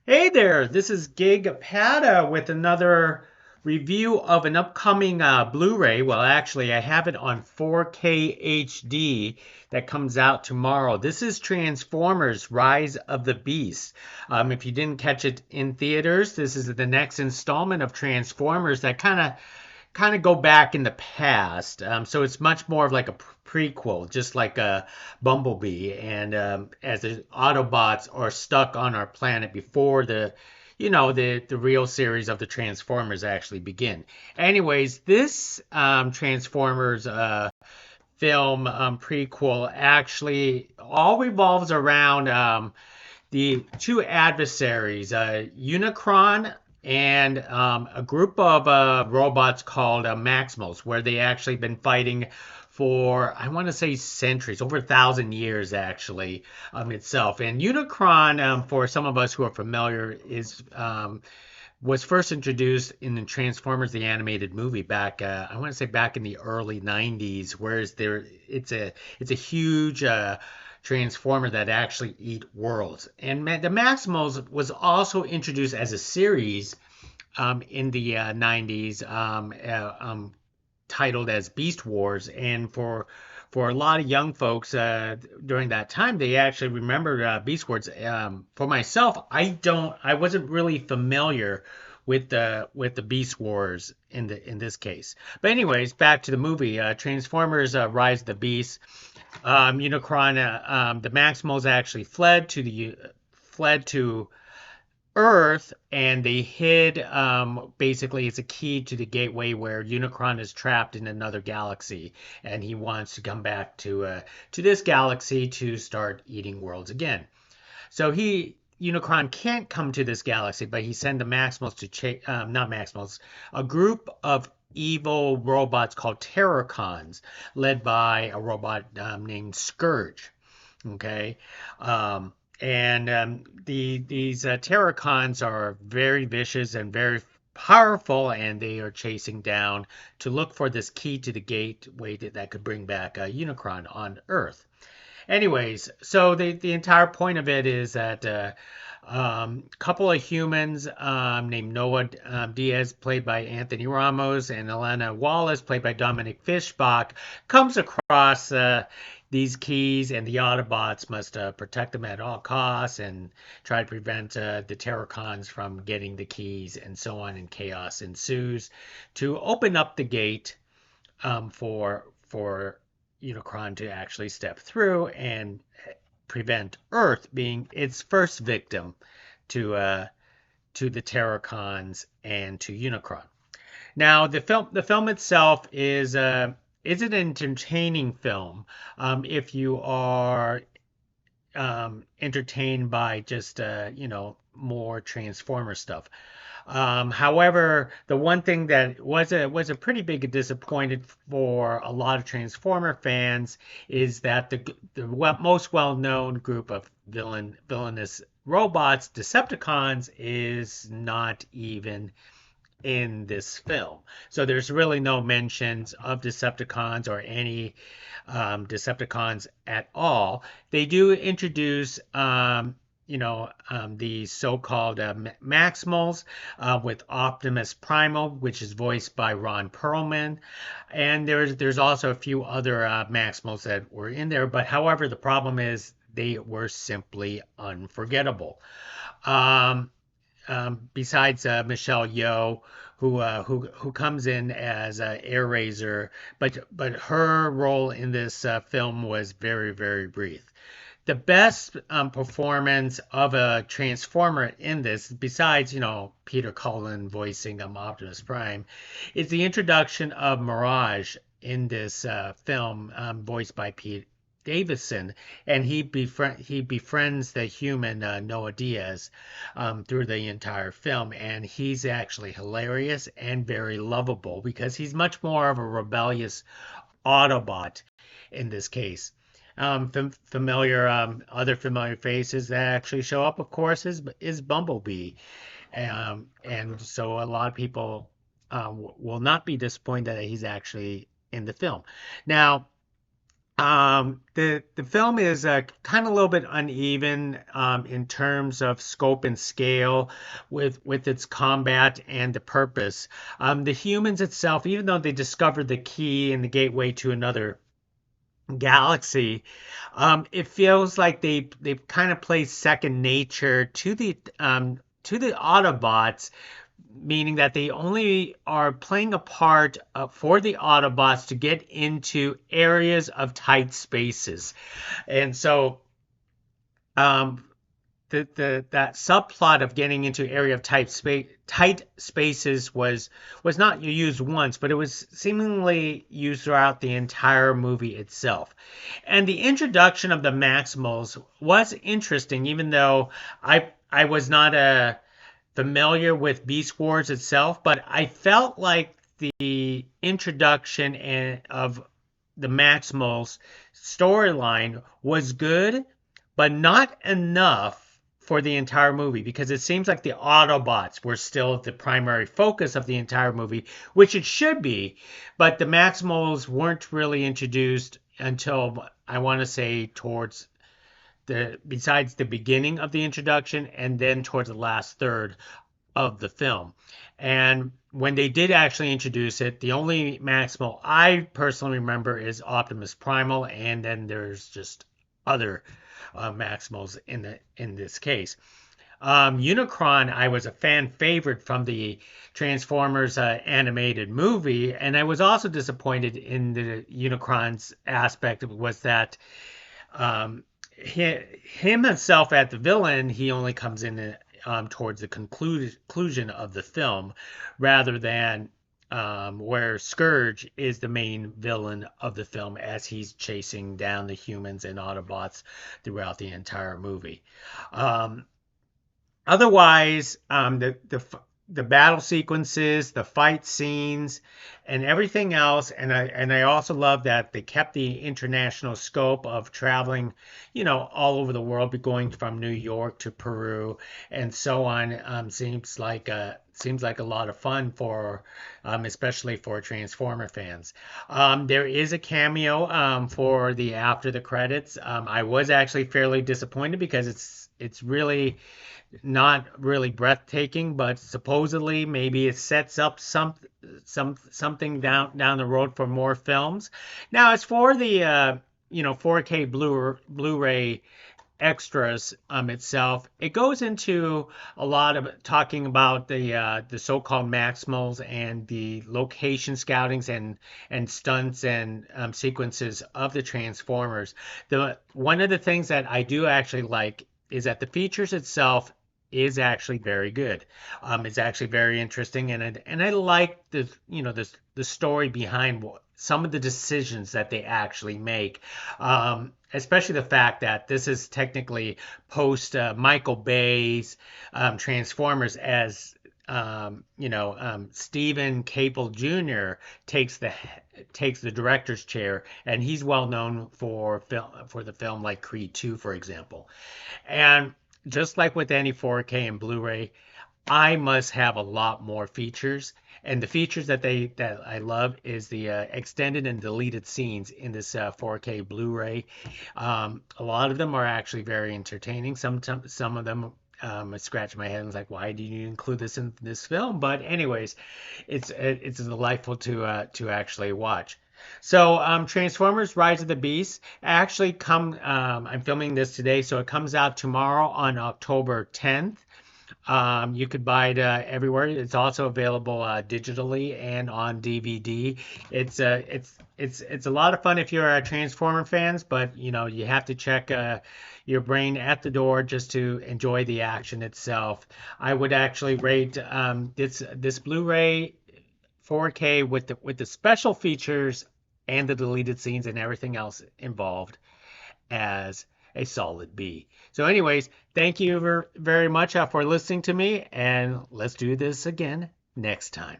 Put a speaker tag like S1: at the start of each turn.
S1: Hey there, this is Gig Pada with another review of an upcoming Blu-ray. Well, actually, I have it on 4K HD that comes out tomorrow. This is Transformers: Rise of the Beast. If you didn't catch it in theaters, this is the next installment of Transformers that kind of go back in the past. So it's much more of like a prequel, just like a Bumblebee, and as the Autobots are stuck on our planet before the real series of the Transformers actually begin. Anyways, this Transformers film prequel actually all revolves around the two adversaries, Unicron and a group of robots called Maximals, where they actually been fighting for, I want to say, centuries, over 1,000 years actually itself. And Unicron, for some of us who are familiar, is was first introduced in the Transformers the animated movie back, I want to say back in the early 90s, whereas it's a huge transformer that actually eat worlds. And the Maximals was also introduced as a series in the 90s, titled as Beast Wars. And for a lot of young folks during that time, they actually remember Beast Wars. For myself, I wasn't really familiar with the Beast Wars in this case. But anyways, back to the movie. Transformers: Rise of the Beast. Unicron, the Maximals actually fled to Earth, and they hid. Basically, it's a key to the gateway where Unicron is trapped in another galaxy, and he wants to come back to this galaxy to start eating worlds again. So Unicron can't come to this galaxy, but he sent the Maximals to not Maximals, a group of evil robots called Terrorcons, led by a robot named Scourge. Okay. And these Terrorcons are very vicious and very powerful, and they are chasing down to look for this key to the gateway that could bring back Unicron on Earth. Anyways, so the entire point of it is that couple of humans named Noah Diaz, played by Anthony Ramos, and Elena Wallace, played by Dominique Fishback, comes across these keys, and the Autobots must protect them at all costs and try to prevent the Terracons from getting the keys, and so on, and chaos ensues to open up the gate for Unicron to actually step through and prevent Earth being its first victim to the Terracons and to Unicron. Now, the film itself is an entertaining film if you are entertained by just more Transformer stuff. However, the one thing that was a pretty big disappointment for a lot of Transformer fans is that the most well-known group of villainous robots, Decepticons, is not even in this film. So there's really no mentions of Decepticons or any Decepticons at all. They do introduce the so-called Maximals with Optimus Primal, which is voiced by Ron Perlman, and there's also a few other Maximals that were in there. But however, the problem is they were simply unforgettable. Um, Besides Michelle Yeoh, who comes in as Air Razor, but her role in this film was very, very brief. The best performance of a Transformer in this, besides Peter Cullen voicing Optimus Prime, is the introduction of Mirage in this film, voiced by Pete Davidson, and he befriends the human Noah Diaz through the entire film, and he's actually hilarious and very lovable because he's much more of a rebellious Autobot in this case. Familiar other familiar faces that actually show up, of course, is Bumblebee, and so a lot of people will not be disappointed that he's actually in the film. Now, The film is kind of a little bit uneven in terms of scope and scale with its combat and the purpose. The humans itself, even though they discovered the key and the gateway to another galaxy, it feels like they've kind of played second nature to the Autobots, meaning that they only are playing a part for the Autobots to get into areas of tight spaces. And so um, the that subplot of getting into area of tight spaces was not used once, but it was seemingly used throughout the entire movie itself. And the introduction of the Maximals was interesting, even though I was not familiar with Beast Wars itself, but I felt like the introduction of the Maximals storyline was good, but not enough for the entire movie, because it seems like the Autobots were still the primary focus of the entire movie, which it should be, but the Maximals weren't really introduced until I want to say towards besides the beginning of the introduction and then towards the last third of the film. And when they did actually introduce it, the only Maximal I personally remember is Optimus Primal, and then there's just other Maximals in this case. Unicron, I was a fan favorite from the Transformers animated movie, and I was also disappointed in the Unicron's aspect was that him himself at the villain, he only comes in towards the conclusion of the film, rather than where Scourge is the main villain of the film as he's chasing down the humans and Autobots throughout the entire movie. Um, Otherwise, the battle sequences, the fight scenes, and everything else, and I also love that they kept the international scope of traveling, all over the world, going from New York to Peru and so on. Seems like a lot of fun for, especially for Transformer fans. There is a cameo for the after the credits. I was actually fairly disappointed because it's really not really breathtaking, but supposedly maybe it sets up something down the road for more films. Now, as for the 4K Blu-ray extras itself, it goes into a lot of talking about the so-called Maximals and the location scoutings and stunts and sequences of the Transformers. The one of the things that I do actually like is that the features itself is actually very good. It's actually very interesting, and I like the story behind some of the decisions that they actually make. Especially the fact that this is technically post Michael Bay's Transformers, as Stephen Caple Jr. takes the director's chair, and he's well known for the film like Creed 2, for example. And just like with any 4K and Blu-ray, I must have a lot more features. And the features that I love is the extended and deleted scenes in this 4K Blu-ray. A lot of them are actually very entertaining. Some of them I scratch my head and was like, why did you include this in this film? But anyways, it's delightful to actually watch. So, Transformers: Rise of the Beast actually I'm filming this today, so it comes out tomorrow on October 10th. You could buy it everywhere. It's also available digitally and on DVD. It's a lot of fun if you're a Transformer fans, but you have to check your brain at the door just to enjoy the action itself. I would actually rate this Blu-ray 4K with the special features and the deleted scenes and everything else involved as a solid B. So anyways, thank you very much for listening to me, and let's do this again next time.